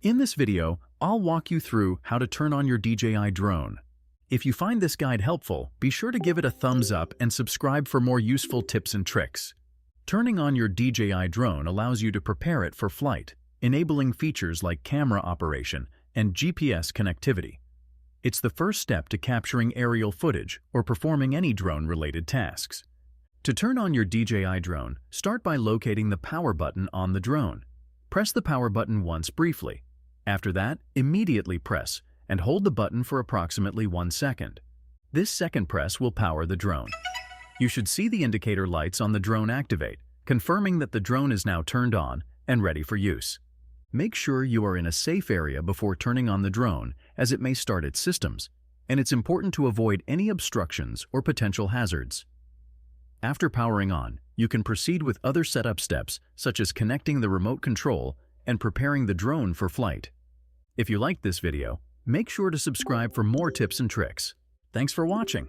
In this video, I'll walk you through how to turn on your DJI drone. If you find this guide helpful, be sure to give it a thumbs up and subscribe for more useful tips and tricks. Turning on your DJI drone allows you to prepare it for flight, enabling features like camera operation and GPS connectivity. It's the first step to capturing aerial footage or performing any drone-related tasks. To turn on your DJI drone, start by locating the power button on the drone. Press the power button once briefly. After that, immediately press and hold the button for approximately 1 second. This second press will power the drone. You should see the indicator lights on the drone activate, confirming that the drone is now turned on and ready for use. Make sure you are in a safe area before turning on the drone, as it may start its systems, and it's important to avoid any obstructions or potential hazards. After powering on, you can proceed with other setup steps such as connecting the remote control and preparing the drone for flight. If you liked this video, make sure to subscribe for more tips and tricks. Thanks for watching.